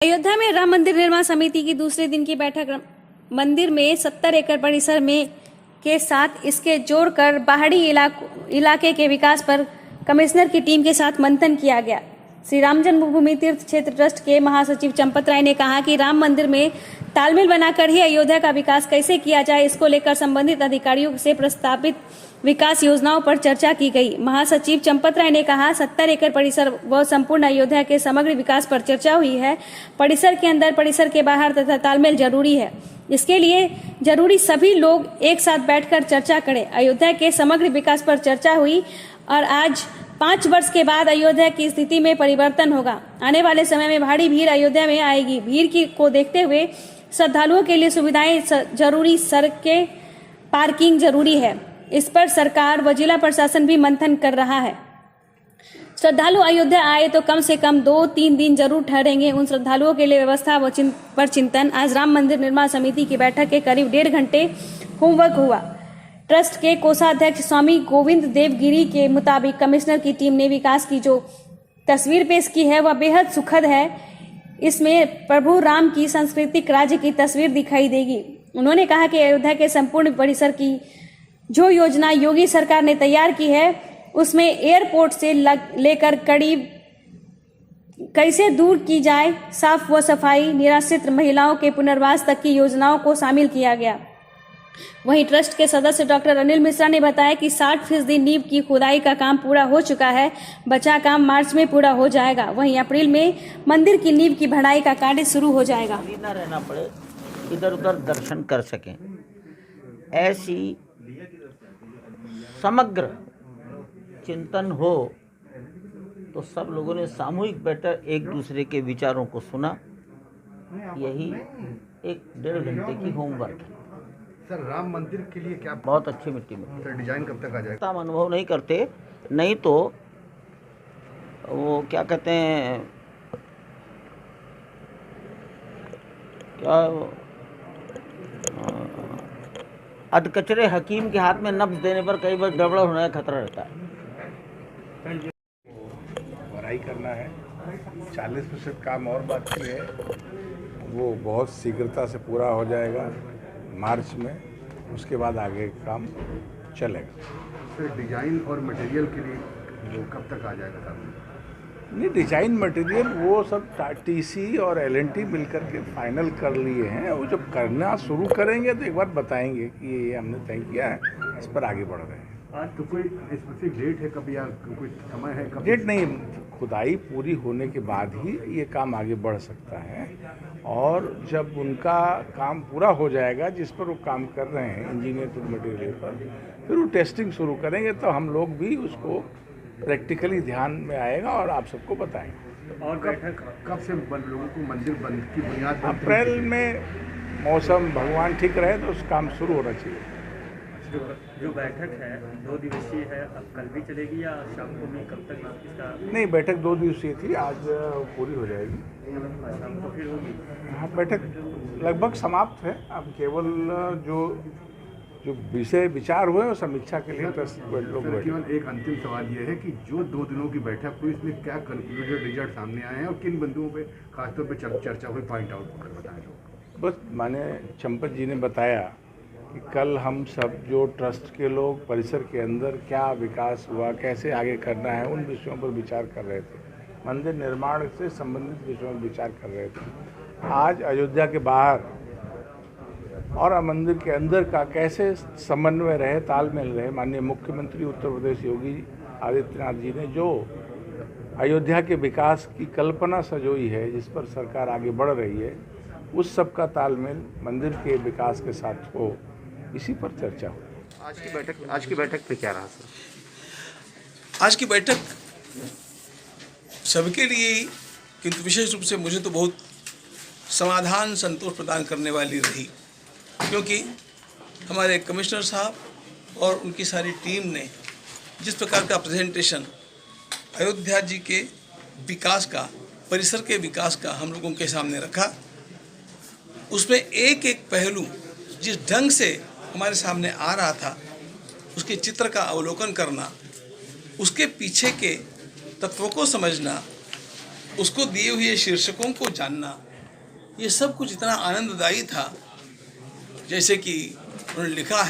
अयोध्या में राम मंदिर निर्माण समिति की दूसरे दिन की बैठक मंदिर में 70 एकड़ परिसर में के साथ इसके जोड़कर बाहरी इलाके के विकास पर कमिश्नर की टीम के साथ मंथन किया गया। श्री राम जन्मभूमि तीर्थ क्षेत्र ट्रस्ट के महासचिव चंपत राय ने कहा कि राम मंदिर में तालमेल बनाकर ही अयोध्या का विकास कैसे किया जाए, इसको लेकर संबंधित अधिकारियों से प्रस्तावित विकास योजनाओं पर चर्चा की गई। महासचिव चंपत राय ने कहा 70 एकड़ परिसर व संपूर्ण अयोध्या के समग्र विकास पर चर्चा हुई है। परिसर के अंदर, परिसर के बाहर तथा तालमेल जरूरी है। इसके लिए जरूरी सभी लोग एक साथ बैठकर चर्चा करें। अयोध्या के समग्र विकास पर चर्चा हुई और आज 5 वर्ष के बाद अयोध्या की स्थिति में परिवर्तन होगा। आने वाले समय में भारी भीड़ अयोध्या में आएगी। भीड़ को देखते हुए श्रद्धालुओं के लिए सुविधाएं जरूरी, सड़कें, पार्किंग जरूरी है। इस पर सरकार व जिला प्रशासन भी मंथन कर रहा है। श्रद्धालु अयोध्या आए तो कम से कम 2-3 दिन जरूर ठहरेंगे। उन श्रद्धालुओं के लिए व्यवस्था पर चिंतन। आज राम मंदिर निर्माण समिति की बैठक के करीब 1.5 घंटे होमवर्क हुआ। ट्रस्ट के कोषाध्यक्ष स्वामी गोविंद देवगिरी के मुताबिक कमिश्नर की टीम ने विकास की जो तस्वीर पेश की है वह बेहद सुखद है। इसमें प्रभु राम की सांस्कृतिक राज्य की तस्वीर दिखाई देगी। उन्होंने कहा कि अयोध्या के संपूर्ण परिसर की जो योजना योगी सरकार ने तैयार की है उसमें एयरपोर्ट से लेकर करीब कैसे दूर की जाए, साफ व सफाई, निराश्रित महिलाओं के पुनर्वास तक की योजनाओं को शामिल किया गया। वहीं ट्रस्ट के सदस्य डॉक्टर अनिल मिश्रा ने बताया कि 60% नींव की खुदाई का काम पूरा हो चुका है। बचा काम मार्च में पूरा हो जाएगा। वहीं अप्रैल में मंदिर की नींव की बढ़ाई का कार्य शुरू हो जाएगा। न रहना पड़े, इधर उधर दर्शन कर सकें, ऐसी समग्र चिंतन हो। तो सब लोगों ने सामूहिक बैठक एक दूसरे के विचारों को सुना। यही 1-1.5 घंटे की होमवर्क है। सर, राम मंदिर के लिए क्या बहुत अच्छी मिट्टी में सर डिजाइन कब तक आ जाएगा? हम अनुभव नहीं करते, नहीं तो वो क्या कहते हैं, क्या अधकचरे हकीम के हाथ में नब्ज देने पर कई बार गड़बड़ होने का खतरा रहता है। बढ़ाई करना है, 40% काम और बाकी है, वो बहुत शीघ्रता से पूरा हो जाएगा मार्च में। उसके बाद आगे काम चलेगा। सर, डिजाइन और मटेरियल के लिए वो कब तक आ जाएगा सर? नहीं, डिजाइन मटेरियल वो सब टीसी और एलएनटी मिलकर के फाइनल कर लिए हैं। वो जब करना शुरू करेंगे तो एक बार बताएंगे कि ये हमने तय किया है, इस पर आगे बढ़ रहे हैं। आज तो कोई स्पेसिफिक डेट है कभी या कोई समय है कभी? डेट नहीं, खुदाई पूरी होने के बाद ही ये काम आगे बढ़ सकता है। और जब उनका काम पूरा हो जाएगा जिस पर वो काम कर रहे हैं इंजीनियर मटेरियल पर, फिर वो टेस्टिंग शुरू करेंगे तो हम लोग भी उसको प्रैक्टिकली ध्यान में आएगा और आप सबको बताएंगे। और कब से लोगों को मंदिर बंद की बुनियाद? अप्रैल में मौसम भगवान ठीक रहे तो उस काम शुरू होना चाहिए। जो बैठक है 2 दिवसीय है, अब कल भी चलेगी या शाम को भी? कब तक इसका? नहीं, बैठक 2 दिवसीय थी, आज पूरी हो जाएगी। शाम को फिर होगी? हाँ, बैठक लगभग समाप्त है। अब केवल जो विषय विचार हुए और समीक्षा के लिए लोग बैठे। केवल एक अंतिम सवाल ये है कि जो 2 दिनों की बैठक हुई इसमें क्या कंक्लूडेड रिजल्ट सामने आए हैं और किन बिंदुओं पे खासतौर पे चर्चा हुई, पॉइंट आउट कर बताएं। बस माने चंपत जी ने बताया कि कल हम सब जो ट्रस्ट के लोग परिसर के अंदर क्या विकास हुआ, कैसे आगे करना है, उन विषयों पर विचार कर रहे थे। मंदिर निर्माण से संबंधित विषयों पर विचार कर रहे थे। आज अयोध्या के बाहर और मंदिर के अंदर का कैसे समन्वय रहे, तालमेल रहे। माननीय मुख्यमंत्री उत्तर प्रदेश योगी आदित्यनाथ जी ने जो अयोध्या के विकास की कल्पना सजोई है, जिस पर सरकार आगे बढ़ रही है, उस सब का तालमेल मंदिर के विकास के साथ हो, इसी पर चर्चा हो। आज की बैठक पे क्या रहा सर? आज की बैठक सबके लिए ही, किंतु विशेष रूप से मुझे तो बहुत समाधान, संतोष प्रदान करने वाली रही, क्योंकि हमारे कमिश्नर साहब और उनकी सारी टीम ने जिस प्रकार का प्रेजेंटेशन अयोध्या जी के विकास का, परिसर के विकास का हम लोगों के सामने रखा, उसमें एक एक पहलू जिस ढंग से हमारे सामने आ रहा था, उसके चित्र का अवलोकन करना, उसके पीछे के तत्वों को समझना, उसको दिए हुए शीर्षकों को जानना ये सब कुछ इतना आनंददायी था, जैसे कि उन्होंने लिखा है